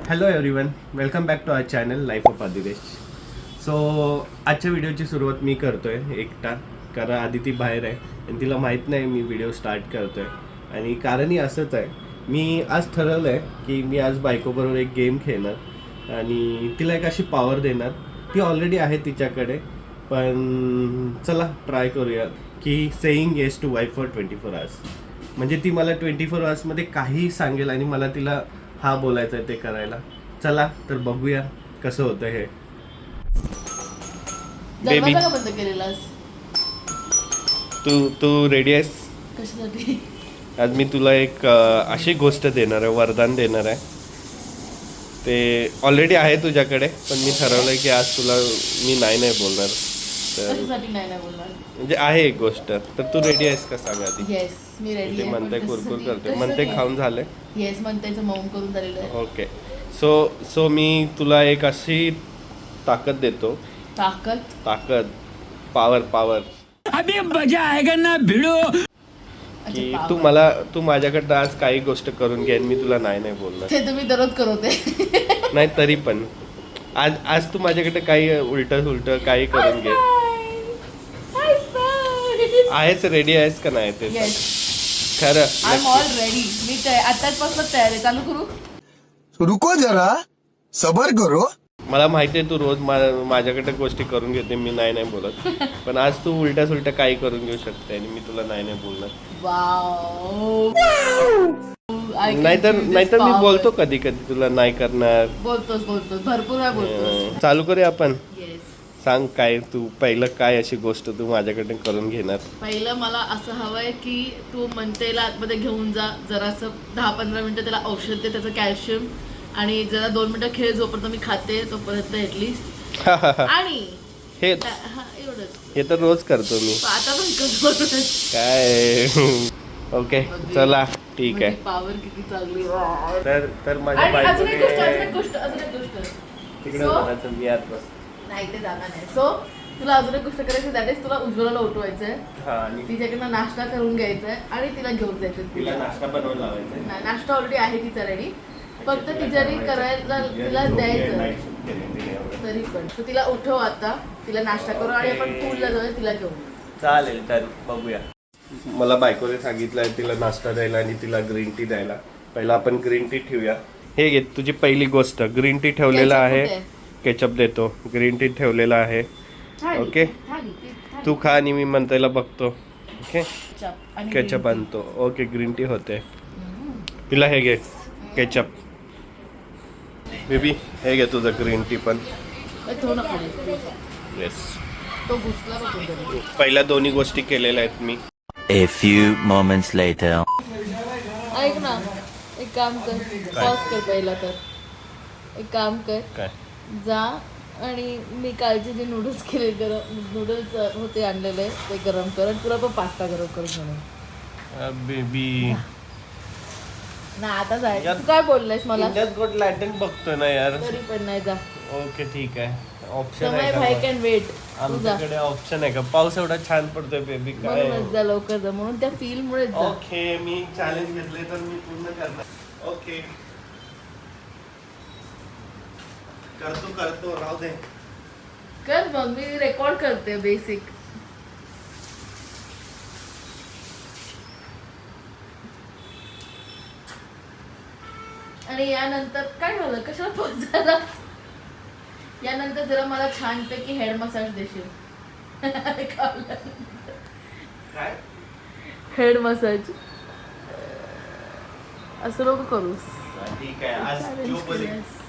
Hello everyone, welcome back to our channel life of Adidesh. So आजच्या व्हिडिओची सुरुवात मी करतो आहे एकटा, कारण आदिती बाहेर आहे आणि तिला माहीत नाही मी व्हिडिओ स्टार्ट करतो आहे. आणि कारणही असंच आहे, मी आज ठरवलं आहे की मी आज बायकोबरोबर एक गेम खेळणार आणि तिला एक अशी पॉवर देणार. ती ऑलरेडी आहे तिच्याकडे, पण चला ट्राय करूया की saying yes to wife for 24 hours. म्हणजे ती मला 24 आवर्समध्ये काहीही सांगेल आणि मला तिला हा बोलायचं आहे ते करायला. चला तर बघूया कसं होतं हे. बेबी दरवाजा का बंद केलेलास? तू रेडी आहेस? कशासाठी? आज मी तुला एक अशी गोष्ट देणार आहे, वरदान देणार आहे. ते ऑलरेडी आहे तुझ्याकडे, पण मी ठरवलंय की आज तुला मी नाही बोलणार. तर कशासाठी नाही बोलणार? म्हणजे आहे एक गोष्ट, तर तू रेडी आहेस का सांग आधी? येस, मी रेडी ते आहे. म्हणते कुरकुर करते, म्हणते खाऊन झालंय. येस, म्हणतेचं मऊ करून झालेलं आहे. ओके, सो मी तुला एक अशी ताकद देतो. ताकद पावर अभी मजा आएगा ना भिड़ो. की तू माझ्याकडनं आज काही गोष्ट करून घे, मी तुला नाही बोलणार. ते तुम्ही दररोज करवते. नाही तरी पण आज तू माझ्याकडे काही उलट काही करून घे. आहेस रेडी आहेस का नाही ते खरं? I am already. मी आताचपासून तयार आहे. चालू करू? रुको जरा सबर करो. मला माहिती आहे तू रोज माझ्याकडे गोष्टी करून घेते, मी नाही बोलत. पण आज तू उलट्या काही करून घेऊ शकते आणि मी तुला नाही बोलणार. वाव. नाहीतर मी बोलतो कधी तुला नाही करणार. बोलतोस भरपूर वेळा बोलतोस. चालू करूया आपण. येस. सांग काय तू पहिलं काय अशी गोष्ट तू माझ्याकडे करून घेणार? पहिलं मला असं हवंय की तू मनतेला आतमध्ये घेऊन जा, जरासं 10-15 मिनिटं त्याला औषध दे, त्याचं कॅल्शियम, आणि जरा 2 मिनिटं खेळ, जोपर्यंत मी खाते तोपर्यंत ऍटलीस्ट. आणि हे एवढंच. हे तर रोज करतो मी. आता पण करतो काय? ओके चला ठीक आहे. पॉवर किती चांगली. तर माझ्या अजून एक बायकोने गोष्ट तिकडे जाण्याचं मी आत बस. नाही, ते जाणार नाही. सो तुला अजून एक गोष्ट करायची, दॅट इज तुला उज्ज्वलाला उठवायचंय, हा, आणि तिच्याकडनं नाश्ता करून घ्यायचा आहे आणि तिला घेऊन जायचं. तिला नाश्ता बनवायला लावायचा. नाही, नाश्ता ऑलरेडी आहे तिचा रेडी, फक्त तिच्यारी करायला तिला द्यायचं. तरी पण तू तिला उठव आता, तिला नाश्ता करू आणि आपण पूलला जाऊया तिला घेऊन. चालेल, तर बघूया. मला बायकोने सांगितलंय तिला नाश्ता द्यायला आणि तिला ग्रीन टी द्यायला. पहिला आपण ग्रीन टी ठेवूया. हे घे तुझी पहिली गोष्ट. ग्रीन टी ठेवलेला आहे, केचप देतो. ग्रीन टी ठेवलेला आहे. ओके, तू खा आणि मी म्हणतायला बघतो. ओके, केचप आणतो. ओके, ग्रीन टी होते. तिला हे घे केचप. बेबी हे घे तुझं ग्रीन टी पण. येस, पहिल्या दोन्ही गोष्टी केलेल्या आहेत मी. A few moments later. ऐक ना, एक काम कर, पॉज कर पहिला. तर एक काम कर, काय जा आणि मी कालचे जे नूडल्स केले, नूडल्स होते आणलेले, ते गरम कर आणि तुला पण पास्ता गरम करून म्हणून. बेबी ना आता जाय. तू काय बोललायस मला? इंडियाज गॉट लॅटंट बघतोय ना यार. तरी पण नाही, जा. ओके ठीक आहे. ऑप्शन समय आहे भाई का? Can weight. आमच्याकडे ऑप्शन आहे का? पाऊस एवढा छान पडतोय बेबी. काय म्हणूनच जा, लवकर जा. म्हणून त्या फील मुळे जा. ओके, मी चॅलेंज घेतले तर मी पूर्ण करणार. ओके, करतो राहू दे. कर मग, मी रेकॉर्ड करते बेसिक. आणि यानंतर काय झालं, कशाला पॉज झाला? यानंतर जरा मला छानपैकी हेड मसाज देशील. काय हेड मसाज असं नको करूस. ठीक आहे.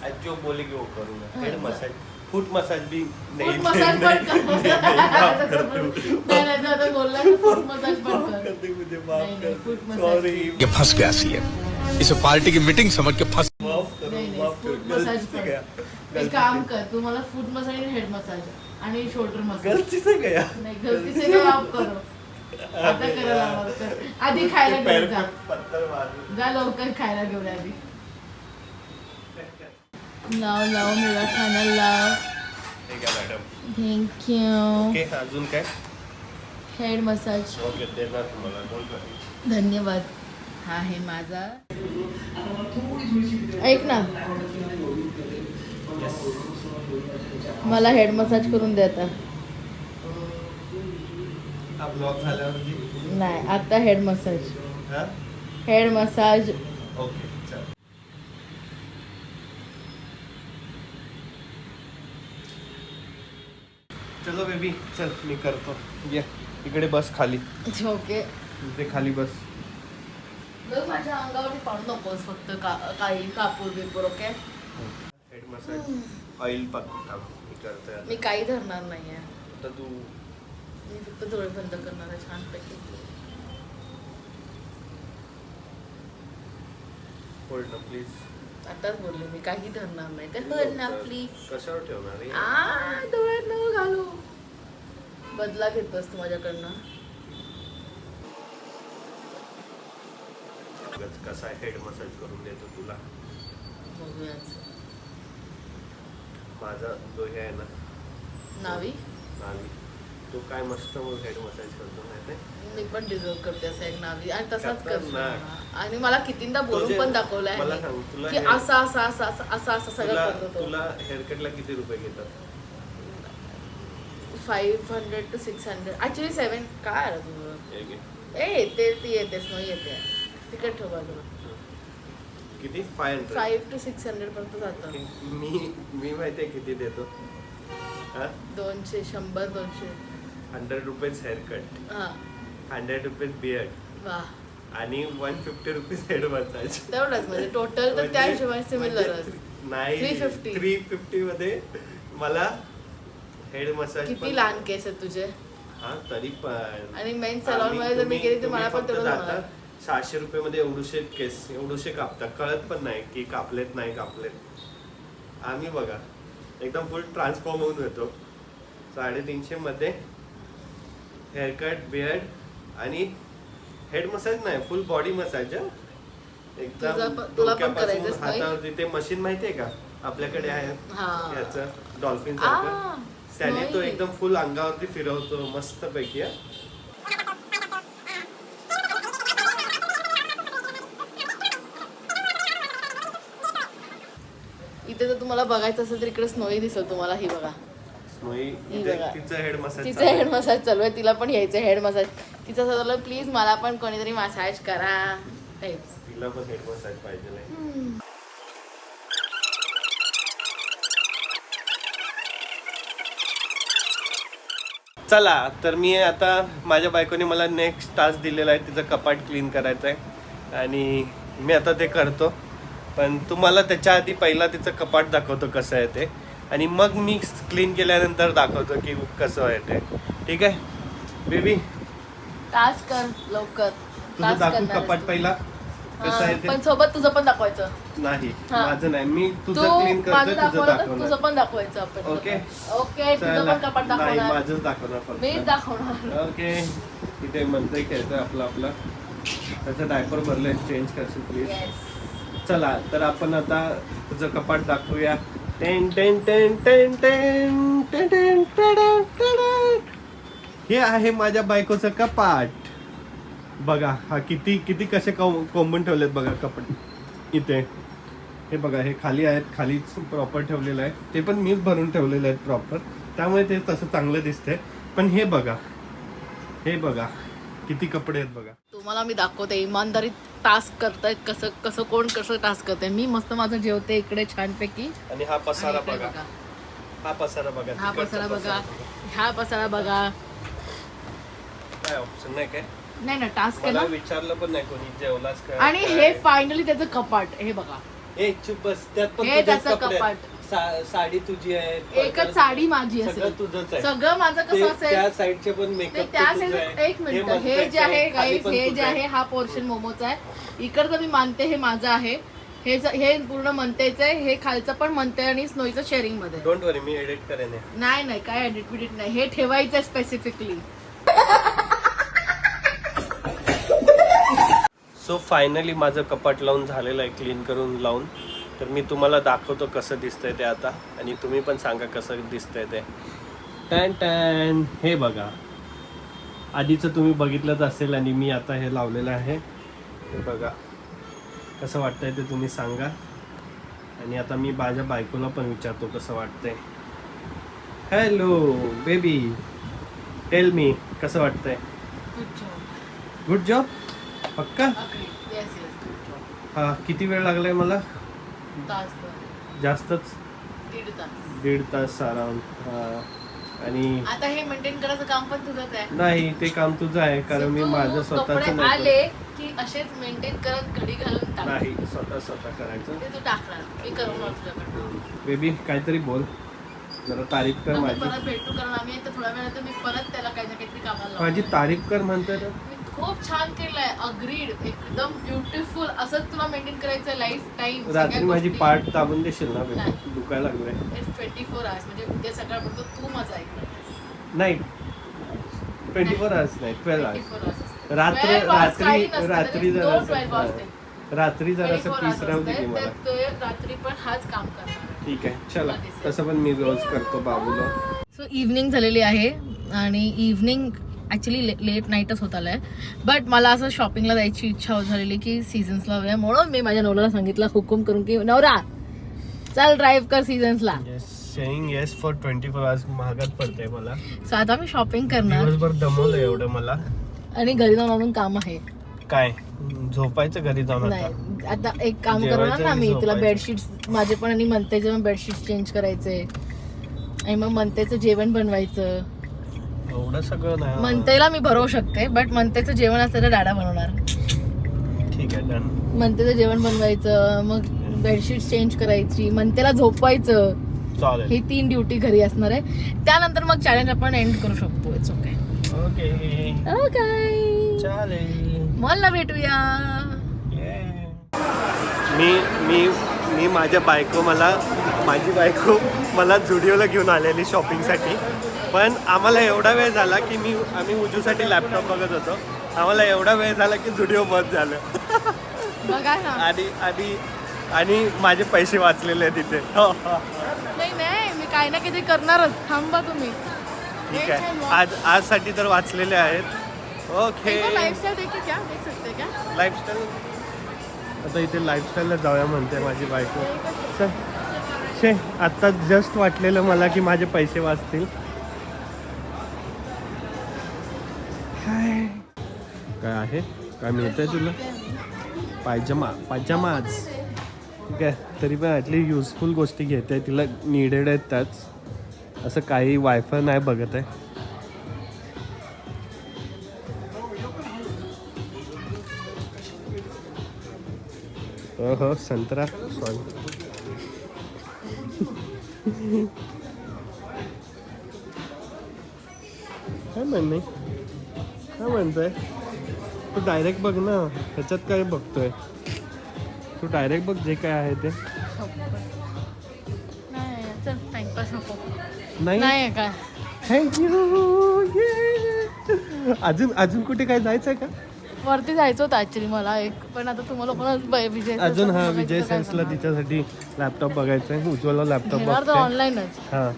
आज जो बोलेगी वो करूंगा. हेड मसाज, फुट मसाज भी फूट मसाज पण कर. नाही, आता बोलला ना, फूट मसाज पण कर. मुझे माफ नहीं, कर. Foot massage. सॉरी, ये फंस गया सीएम. इसे पार्टी की मीटिंग समझ के फंस. माफ करो, नाही, माफ करो. फूट मसाज गलती से कर. गया. एक काम कर, तू मला फूट मसाज आणि हेड मसाज आणि शोल्डर मसाज. गलती से गया. नाही, गलती से काय आप करो. आता करायला हवं कर. आधी खायला घेऊन जा. पत्थर मारू. जा लवकर खायला घेऊन आधी. लाव मेरा खाना लाव. ठीक आहे मॅडम. थँक्यू. ओके, अजून काय? Head massage. ओके, देणार तुम्हाला. डोंट वरी. धन्यवाद. हा आहे माझा. ऐक ना, मला हेड मसाज करून दे आता. हा ब्लॉग झाल्यावरती नाही, आता हेड मसाज. हा हेड मसाज. ओके चल. चलो बेबी चल मी करतो. ये इकडे बस खाली, ओके. इथे खाली बस. माझ्या अंगावरती पाडू नकोस फक्त काही कापूर बिपूर. ओके. हेड मसाज ऑइल टाक मी करतोय आता. मी काही धरणार नाहीये. आता तू मी फक्त डोळे बंद करणार आहे छानपैकी. होल्ड ना प्लीज. आताच बोलले मी काही धरणार नाही. ते होईल ना प्लीज. कशावर ठेवणार आहे? डोळ्यात नको घालू. बदला घेतोस तू माझ्याकडनं. कसा हेड मसाज करून देतो तुला. बघूयाच. माझा जो हे आहे ना नावी, नावी, तो काय मस्त हेड मसाज करतो माहिती आहे? मी पण डिझर्व करते असं एक नावी. आणि तसाच करतो करतो. ना. आणि मला कितींदा बोलून पण दाखवलंय मला सांग, तुला की असं असं असं असं असं असं सगळं करतो तो. तुला हेअरकटला किती रुपये घेतात? 500 to 600. ऍक्च्युली 7. काय आलं तुझं? हे घे. येते ती येतेस न येते. तिकडे ठेव बाजूला. किती? 500. 500 to 600 पर्यंत जातं. मी माहिती आहे किती देतो. हा 200, 100, 200. 100 रुपीज हेअरकट, हा 100 रुपीज बियर्ड वा. आणि 150 रुपीज हेड मसाज. तेवढंच म्हणजे टोटल तर त्या हिशोबाने सिमिलरच. नाही 350. 350 मध्ये मला हेड मसाज. किती लहान केस आहेत तुझे. हा तरी पण. आणि मेन सलॉन मध्ये जर मी गेली तर मला पण तेवढं होणार. 600 रुपये मध्ये एवढूशे केस एवढूशे कापतात. कळत पण नाही की कापलेत नाही कापलेत. आम्ही बघा एकदम फुल ट्रान्सफॉर्म होऊन येतो. 350 मध्ये हेअरकट, बियर्ड आणि हेड मसाज नाही, फुल बॉडी मसाज. एकदम तुला पण करायचंच डोक्यापासून नाही? हातावरती. ते मशीन माहितीये का आपल्याकडे आहे हा. याचं डॉल्फिन सारखं. त्याने तो नाही. एकदम फुल अंगावरती फिरवतो मस्त पैकी. इथे जर तुम्हाला बघायचं असेल तर इकडे स्नोई दिसेल तुम्हाला. ही बघा, स्नोई ही बघा. तिचं हेड मसाज तिचं हेड मसाज चालू आहे. तिला पण यायचं हेड मसाज. तिचं असं झालं प्लीज मला पण कोणीतरी मसाज करा टाईप्स. तिला पण हेड मसाज पाहिजे नाही. चला तर मी आता माझ्या बायकोने मला नेक्स्ट टास्क दिलेला आहे. तिचं कपाट क्लीन करायचं आहे आणि मी आता ते करतो. पण तुम्हाला त्याच्या आधी पहिला तिचं कपाट दाखवतो कसं आहे ते, आणि मग मी क्लीन केल्यानंतर दाखवतो की कसं आहे ते. ठीक आहे बेबी? टास्क कर लवकर. तुझं टास्क दाखवू करणार कपाट पहिला कसं आहे ते? पण सोबत तुझं पण दाखवायचं. नाही हा. माझं नाही, मी तू तुझं क्लीन करतोय, माझं तुझं दाखवलं तर दाखवणार. तुझं पण दाखवायचं आपण. Okay okay. तुझं पण कपाट नाही दाखवणार. माझंच दाखवणार फक्त. मीच दाखवणार. ओके इथे म्हणतोय खेळतोय आपला. त्याचं डायपर भरलंय, चेंज करशील प्लीज. येस. चला तर आपण आता तुझं कपाट दाखवूया. Ten ten ten ten ten ten ten ten ten. हे आहे माझ्या बायकोचं कपाट. बघा हा किती किती कसे कोंबून ठेवलेत बघा कपाट. इथे हे बघा, हे खाली आहेत, खालीच प्रॉपर ठेवलेलं आहे. ते पण मीच भरून ठेवलेलं आहेत प्रॉपर, त्यामुळे ते तसं चांगलं दिसतंय. पण हे बघा किती कपडे आहेत बघा. तुम्हाला मी दाखवते इमानदारीत टास्क करतायत कसं कोण कसं टास्क करते. मी मस्त माझं जेवते इकडे छानपैकी. आणि हा पसारा आणि इकडे बघा, हा पसारा बघा, हा तिकडचा पसारा बघा, ह्या पसारा बघा. काय ऑप्शन नाही काय? नाही ना टास्क मला केला. विचारलं पण नाही कोणी जेवलाच काय. आणि हे फायनली त्याचं कपाट. हे बघा, ए चुप बस. त्यात पण हे तुझेच त्याचं कपडे आहेत. कपाट. साडी तुझी आहे, एकच साडी माझी सगळं असेल. तुझंच आहे. सगळं माझं कसं ते- असेल. त्या साईडचे पण नाही, मेकअप त्या साईड एक मिनिट. हे जे आहे गाईज, हे जे आहे हा पोर्शन मोमोचा आहे. इकडचं मी मानते हे माझं आहे. हे पूर्ण मनतेच आहे. हे खालचं पण मनते आणि स्नोईचं शेअरिंग मध्ये. डोंट वरी, मी एडिट करेन हे. नाही काय एडिट बिडिट नाही. हे ठेवायचं स्पेसिफिकली. सो फायनली माझं कपाट लावून झालेलं आहे, क्लीन करून लावून. तर मी तुम्हाला दाखवतो कसं दिसतंय ते आता, आणि तुम्ही पण सांगा कसं दिसतंय ते. टॅन टॅन. हे बघा, आधीचं तुम्ही बघितलंच असेल आणि मी आता हे लावलेलं आहे. हे बघा कसं वाटतंय ते तुम्ही सांगा. आणि आता मी माझ्या बायकोला पण विचारतो कसं वाटतंय. हॅलो बेबी, टेल मी कसं वाटतंय. गुड जॉब पक्का. हा किती वेळ लागलाय मला. जास्तच 1.5 तास अराउंड. आणि आता हे मेंटेन करायचं काम पण तुझंच आहे. नाही ते काम तुझं आहे कारण मी माझं स्वतःच नाही आले की असेच मेंटेन करत घडी घालून टाक. नाही स्वतः करायचं. ते तू टाकणार मी करवणार तुझ्याकडनं. बेबी काहीतरी बोल जरा तारीफ कर आम्ही माझी. परत भेटू कारण आम्ही आता थोड्या वेळात मी परत त्याला काही ना काहीतरी कामाला लावणार. माझी तारीफ कर म्हणतोय तर. मी खूप छान केलंय. अग्रीड. एकदम ब्युटिफुल. असंच तुला मेंटेन करायचं लाईफ टाइम. रात्री माझी पाठ दाबून देशील ना बेबी. दुखायला लागलोय. 24 hours म्हणजे उद्या सकाळपर्यंत तू माझं ऐकणार. नाही 24 hours नाही 12 hours. 24 hours असते. रात्री 12 hours काही रात्री नसतं. रात्री त्याच्यात जरा दोन 12 hours असते. रात्री जरा 24 hours पीस राहू दे असते. की मला. तर ते रात्री पण हाच काम करणार. ठीक आहे चला तसं पण मी रोज करतो बाबूला. सो इव्हनिंग झालेली आहे आणि इव्हनिंग ॲक्च्युली लेट नाईटच होत आलाय. बट मला असं शॉपिंगला जायची इच्छा झालेली की सीझन्सला वगैरे. म्हणून मी माझ्या नवऱ्याला सांगितलं हुकूम करून की नवरा चल ड्राईव्ह कर सीझन्सला. सेइंग येस फॉर 24 hours महागात पडतंय मला. सो आता मी शॉपिंग करणार दिवसभर दमवलं एवढं मला. आणि घरी जाऊन आणून काम आहे. काय झोपायचं घरी जाऊन आता. नाही आता एक काम करणार ना मी तुला बेडशीट्स माझे पण आणि मनतेचे पण बेडशीट्स चेंज करायचे आणि मग मनतेचं जेवण बनवायचं. एवढं सगळं नाही. मनतेला मी भरवू शकते बट मनतेचं जेवण असतं तर डाडा बनवणार. ठीक आहे डन. मनतेचं जेवण बनवायचं मग बेडशीट चेंज करायची मनतेला झोपवायचं. चालेल. ही 3 ड्युटी घरी असणार आहे. त्यानंतर मग चॅलेंज आपण एंड करू शकतो. It's okay. ओके ओके चालेल. मॉलला भेटूया. मी माझी बायको मला जुडिओला घेऊन आलेली शॉपिंगसाठी. पण आम्हाला एवढा वेळ झाला की आम्ही उजूसाठी लॅपटॉप बघत होतो. आम्हाला एवढा वेळ झाला की जुडिओ बंद झालं. बघा ना. आणि माझे पैसे वाचलेले आहेत तिथे. नाही मी काही ना काहीतरी करणारच. थांबा तुम्ही. ठीक आहे आजसाठी तर वाचलेले आहेत. ओके लाइफस्टाइल देखील क्या देख सकते क्या. लाईफस्टाईल. आता इथे लाईफस्टाईलला जाऊया म्हणते माझी बायको. चल शे आत्ता जस्ट वाटलेलं मला की माझे पैसे वाचतील. काय आहे काय मिळतंय तुला. पायजमाच ठीक आहे. तरी पण ॲटली युजफुल गोष्टी घेते आहे. तिला निडेड आहेत त्याच. असं काही वायफाय नाही बघत आहे. हो संत्रा सॉरी. काय म्हणतोय तू डायरेक्ट बघ ना. ह्याच्यात काय बघतोय तू. डायरेक्ट बघ जे काय आहे ते. चल टाइमपास नको. नाही नाही काय. थँक्यू. अजून कुठे काय जायचंय का. वरती जायचं होतं ऍक्च्युली मला एक. पण आता तुम्हाला कोणा विजय अजून हा विजय सेल्सला तिच्यासाठी लॅपटॉप बघायचा आहे. उज्ज्वला लॅपटॉप बघते. ऑनलाईनच हा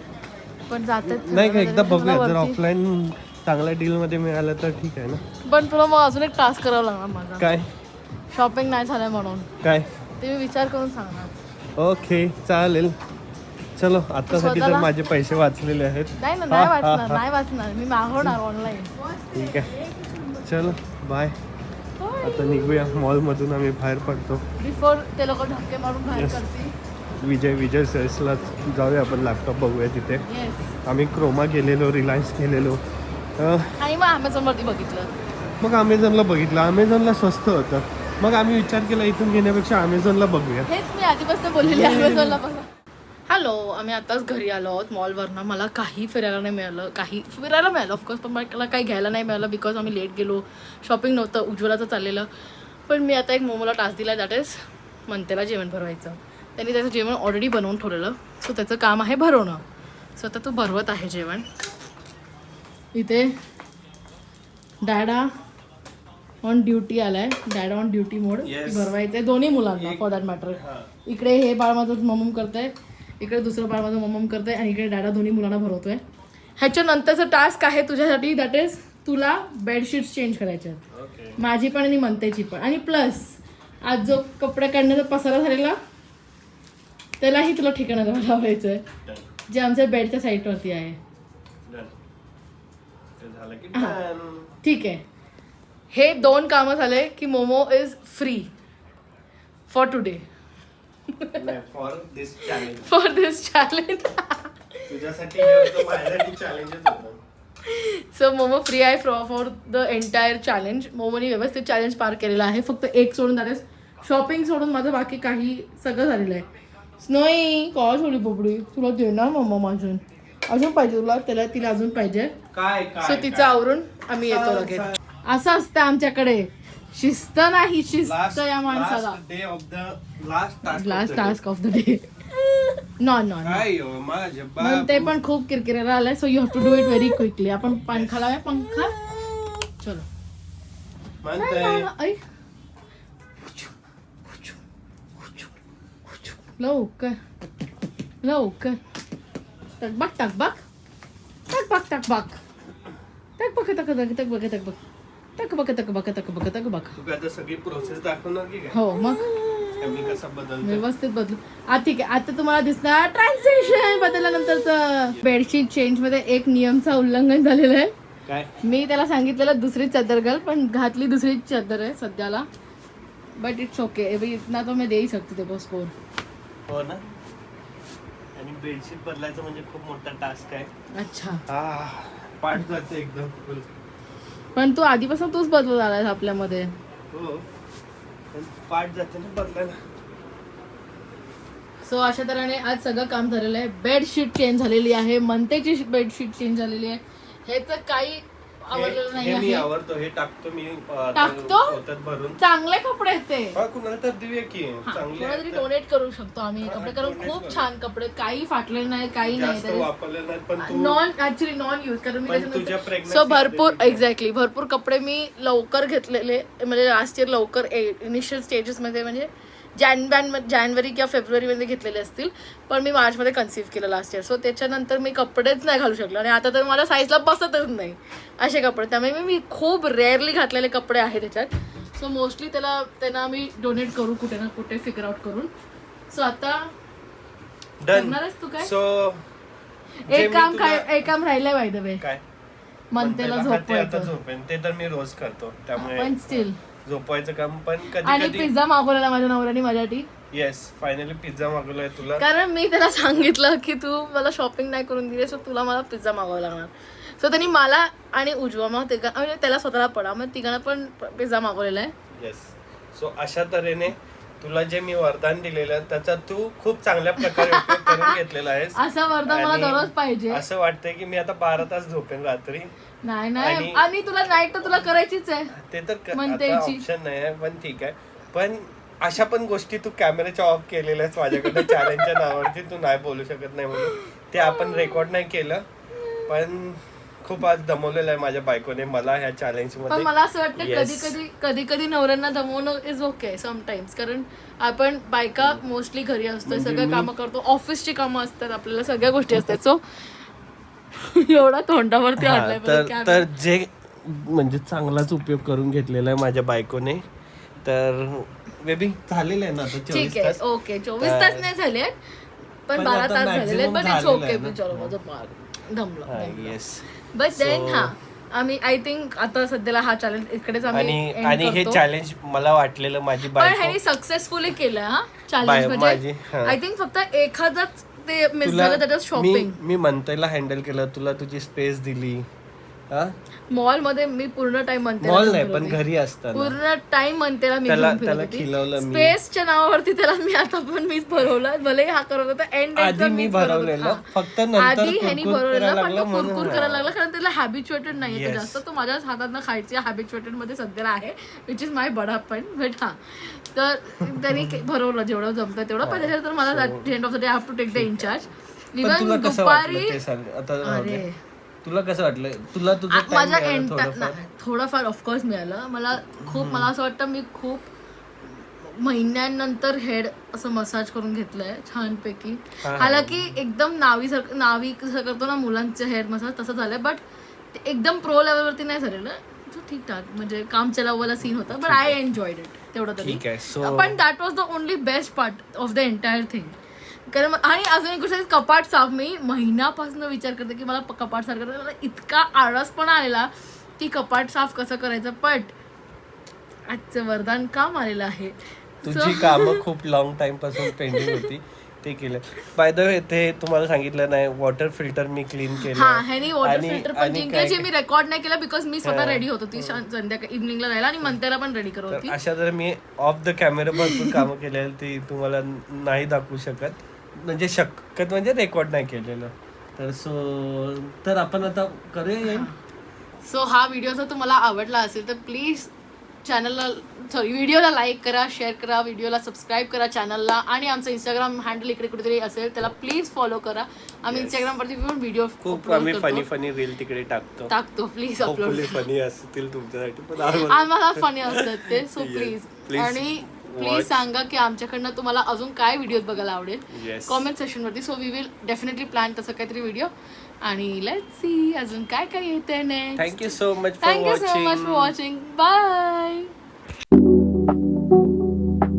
पण जातात नाही का एकदा बघूया. जर ऑफलाईन चांगल्या डील मध्ये मिळालं तर ठीक आहे ना. पण तुला मग अजून एक टास्क करावा लागणार माझा. काय शॉपिंग नाही झालंय म्हणून. काय ते मी विचार करून सांगणार. ओके चालेल. चलो आतासाठी तर माझे पैसे वाचलेले आहेत. नाही वाचणार मी मागवणार ऑनलाईन. ठीक आहे चलो बाय. आता निघूया मॉलमधून. आम्ही बाहेर पडतो बिफोर ते लोक धक्के मारून बाहेर करतील. विजय सेल्सला जाऊया आपण. लॅपटॉप बघूया तिथे. येस. आम्ही क्रोमा गेलेलो रिलायन्स गेलेलो. आणि मग अमेझॉनवरती बघितलं. मग अमेझॉनला बघितलं. अमेझॉनला स्वस्त होतं. मग आम्ही विचार केला इथून घेण्यापेक्षा अमेझॉनला बघूया. हेच मी आधीपासून बोललेली अमेझॉनला बघा. हॅलो आम्ही आताच घरी आलो आहोत मॉलवरनं. मला काही फिरायला नाही मिळालं. काही फिरायला मिळालं ऑफकोर्स पण मला काही घ्यायला नाही मिळालं बिकॉज आम्ही लेट गेलो. शॉपिंग नव्हतं. उज्ज्वलाचं चाललेलं. पण मी आता एक मोमोला टास्क दिला दॅट इज मनतेला जेवण भरवायचं. त्यांनी त्याचं जेवण ऑलरेडी बनवून ठेवलेलं. सो त्याचं काम आहे भरवणं. सो आता तो भरवत आहे जेवण. इथे डॅडा ऑन ड्युटी आलाय. डॅडा ऑन ड्युटी मोड. भरवायचं आहे दोन्ही मुलांना फॉर दॅट मॅटर. इकडे हे बाळ माझं ममम करतंय. इकडे दुसरं बाळ माझं ममम करतंय. आणि इकडे डॅडा दोन्ही मुलांना भरवतोय. ह्याच्यानंतरचं टास्क आहे तुझ्यासाठी दॅट इज तुला बेडशीट्स चेंज करायच्या आहेत. माझी पण आणि मनतेची पण. आणि प्लस आज जो कपडे काढण्याचा पसारा झालेला त्यालाही तुला ठिकाणाला लावायचंय, जे आमच्या बेडच्या साईडवरती आहे. झालं की हा. done. ठीक आहे. हे 2 कामं झाले की momo is free for today, नाही, for this challenge. For this challenge. तुझ्यासाठी हे होतं, माझ्यासाठी चॅलेंजच होतं. सो मोमो फ्री आहे फॉर द एंटायर चॅलेंज. मोमोनी व्यवस्थित चॅलेंज पार केलेला आहे. फक्त एक सोडून झाले, शॉपिंग सोडून माझं बाकी काही सगळं झालेलं आहे. नाही काय सोडी पोपडी, तुला देणार मम्मा अजून पाहिजे तुला, तिला अजून पाहिजे. काय सो तिचं आवरून आम्ही येतो लगेच. असं असतं आमच्याकडे, शिस्त नाही, शिस्त या माणसाला. Day of the last last task of the day. नॉन काय हो, माझ्या मग ते पण खूप किरकिराला आलंय. So you have to do it very quickly. आपण पंखा लावूया, पंखा. चलो म्हणतंय ऐ. लवकर लवकर. टकबक टकबक टकबक टकबक टकबक टकबक टकबक टकबक टकबक टकबक टकबक टकबक. तू काय आता सगळी प्रोसेस दाखवणार की काय? हो मग मी कसा बदलतो? व्यवस्थित बदलू. ठीक आहे. आता तुम्हाला दिसणार ट्रान्झॅक्शन बदलल्यानंतरचं. बेडशीट चेंज मध्ये एक नियमचा उल्लंघन झालेलं आहे. काय? मी त्याला सांगितलेलं दुसरी चादर घाल, पण घातली दुसरी चादर आहे सध्याला. बट इट्स ओके, इतना तो मी देऊ शकते ते पोस्टपोन. हो ना. आणि बेडशीट बदलायचं म्हणजे खूप मोठा टास्क आहे. अच्छा, पाठ जाते एकदम फुल. पण तू आधीपासून तूच बदलत आलाय आपल्यामध्ये. हो, पण पाठ जाते ना बदलायला. सो अशा तऱ्हेने आज सगळं काम झालेलं आहे. बेडशीट चेंज झालेली आहे, मनतेची बेडशीट चेंज झालेली आहे. ह्याचं काही आवडलेलं नाही हे मी आहे. आवडतो, हे टाकतो मी. टाकतो? होतात भरून. चांगले कपडे आहेत ते. हा, कुणाला तर देऊया की हा, चांगले कोणाला तरी आहेत. डोनेट करू शकतो आम्ही. हा, कपडे करून donate खूप करू. छान कपडे, काही फाटलेले नाही, काही जास्त नाही. वापरले नाही, पण तू नॉन ऍक्च्युली नॉन यूज, कारण मी पण तुझ्या त्याच्यानंतर pregnancy सो भरपूर मध्ये एक्झॅक्टली भरपूर कपडे मी लवकर घेतलेले, म्हणजे लास्ट इयर लवकर इनिशियल स्टेजेसमध्ये, म्हणजे जानेवारी किंवा फेब्रुवारीमध्ये घेतलेले असतील, पण मी मार्चमध्ये कन्सिव्ह केलं लास्ट इयर. सो त्याच्यानंतर मी कपडेच नाही घालू शकलो, आणि आता तर मला साईजला बसतच नाही असे कपडे. त्यामुळे मी खूप रेअरली घातलेले कपडे आहेत त्याच्यात. सो मोस्टली त्यांना मी डोनेट करू कुठे ना कुठे, फिगर आउट करून. सो आता डन. करणार आहेस तू काय? सो एक काम राहिलंय बाय द वे, काय मनतेला म्हणते, हा, ते आता झोपवायचं. झोपेन. ते तर मी रोज करतो, त्यामुळे पण स्टील. झोपवायचं काम. पण कधी आणि कधी पिझ्झा मागवलेला माझ्या नवऱ्याने माझ्यासाठी. येस, फायनली पिझ्झा मागवलाय तुला. कारण मी त्याला सांगितलं की तू मला शॉपिंग नाही करून दिली, सो तुला मला पिझ्झा मागवावा लागणार. सो त्यांनी मला आणि उजवा मग म्हणजे त्याला स्वतःला पडा मग तिघांना पण पिझ्झा मागवलेला आहे. येस. सो अशा तऱ्हेने तुला जे मी वरदान दिलेलं आहे त्याचा तू खूप चांगल्या प्रकारे उपयोग करून घेतलेला आहेस. असं वरदान मला आणि दररोज पाहिजे. असं वाटतंय की मी आता 12 तास झोपेन रात्री. नाही आणि तुला नाईट तर तुला करायचीच आहे. ते तर म्हणते आता याची. ऑप्शन नाही आहे, पण ठीक आहे. पण अशा पण गोष्टी तू कॅमेऱ्याच्या ऑफ केलेल्या आहेस माझ्याकडे चॅलेंजच्या नावावरती. तू नाही बोलू शकत नाही म्हणून ते आपण रेकॉर्ड नाही केलं. पण खूप आज दमवलेलं आहे माझ्या बायकोने मला ह्या चॅलेंज पण मध्ये. मला असं वाटतं कधी कधी नवऱ्यांना दमवणं इज ओके समटाइम्स. कारण आपण बायका मोस्टली घरी असतो, म्हणजे सगळं कामं करतो, ऑफिसची कामं असतात, आपल्याला सगळ्या गोष्टी असतात. सो एवढा तोंडावरती आणलाय तर जे म्हणजे चांगलाच उपयोग करून घेतलेला आहे माझ्या बायकोने. तर बेबी झालेलं आहे ना आता 24 ठीक आहे. तास. ओके 24 तास नाही झाले पण 12 आता तास झालेले, maximum बट इट्स झालेलं आहे ओके. ना. चलो माझं पार दमलं. येस. बट देन हा आम्ही आय थिंक आता सध्याला हा चॅलेंज इकडेच आम्ही आणि हे चॅलेंज मला वाटलेलं माझी पण बायको ह्यानी सक्सेसफुली केलं हा चॅलेंज. म्हणजे माझी, हा. आय थिंक फक्त एखादाच ते मिस झालं, त्याच्यात शॉपिंग. मी मनतेला हँडल केलं, तुला तुझी स्पेस दिली. मॉल मध्ये मी पूर्ण टाइम म्हणते, मॉल नाही पण घरी असताना पूर्ण टाइम म्हणतेला मी त्याला खिलवलं मी. स्पेसच्या नावावरती त्याला मी आता पण मीच भरवलं. भले हा करत होता एंड आधी मी भरवलेलं, फक्त नंतर आधी ह्यानी कुरकुर भरवलेलं, करायला पण तो लागला म्हणून. कुरकुर करायला लागला कारण त्याला हॅबिच्युएटेड नाहीये Yes. जास्त. तो माझ्याच हातातनं खायची हॅबिच्युएटेड मध्ये सध्याला आहे, विच इज माय बडापण. बट हा तर त्यांनी भरवलं जेवढं जमतं तेवढं. पण त्याच्यानंतर मला end of the day I have to take the incharge. पण तुला इव्हन कसं वाटलं दुपारी ते सांग आता. अरे तुला कसं वाटलं? तुला तुझं time माझा मिळालं एंड थोडंफार? थोडंफार ऑफकोर्स मिळालं मला. मला असं वाटतं मी खूप महिन्यांनंतर हेड असं मसाज करून घेतलंय छानपैकी. हालाकी एकदम नावी कसं करतो ना मुलांचे हेअर मसाज तसं झालंय, बट एकदम प्रो लेवलवरती नाही झालेलं. ठीक ठाक म्हणजे काम चलावाला सीन होता, बट आय एन्जॉयड इट. तेवढं तरी. ठीक आहे, so- पण that was the only best part of the entire thing. कारण आणि अजून एक गोष्ट आहे, कपाट साफ. मी महिन्यापासून विचार करते की मला कपाट साफ करायचं. मला इतका आळस पण आलेला की कपाट साफ कसं करायचं, पण आजचं वरदान काम आलेलं आहे. तुझी कामं खूप लॉंग टाइम पासून पेंडिंग होती ते केलं. बाय द वे ते तुम्हाला सांगितलं नाही, वॉटर फिल्टर मी क्लीन केलं. हा, ह्यानी वॉटर आणि- फिल्टर पण आणि क्लीन काय- केलं. मी रेकॉर्ड नाही केलं बिकॉज मी स्वतः हा. रेडी होत होती संध्याकाळी इव्हनिंगला जायला आणि मंत्याला पण रेडी करत तर होती. अशा तर मी ऑफ द कॅमेरा भरपूर कामं केलेली ती तुम्हाला नाही दाखवू शकत, म्हणजे रेकॉर्ड नाही केलेलं. तर आपण आता करूया. सो हा व्हिडिओ जर तुम्हाला आवडला असेल तर प्लीज व्हिडिओला लाईक करा, शेअर करा, व्हिडिओला सबस्क्राईब करा चॅनलला, आणि आमचं इंस्टाग्राम हँडल इकडे कुठेतरी असेल त्याला प्लीज फॉलो करा. आम्ही इंस्टाग्रामवरती पण व्हिडिओ खूप आम्ही फनी रील तिकडे टाकतो. Please upload. फनी असतील तुमच्यासाठी पण आम्हाला फनी असतात ते. सो Yes, प्लीज please आणि watch. प्लीज सांगा की आमच्याकडनं तुम्हाला अजून काय व्हिडिओज बघायला आवडेल Yes. कॉमेंट सेक्शन वरती. So we will definitely plan तसं काहीतरी व्हिडिओ. आणि लेट्स सी अजून काय काय येते next. Thank you so much for thank you so much for watching. Bye.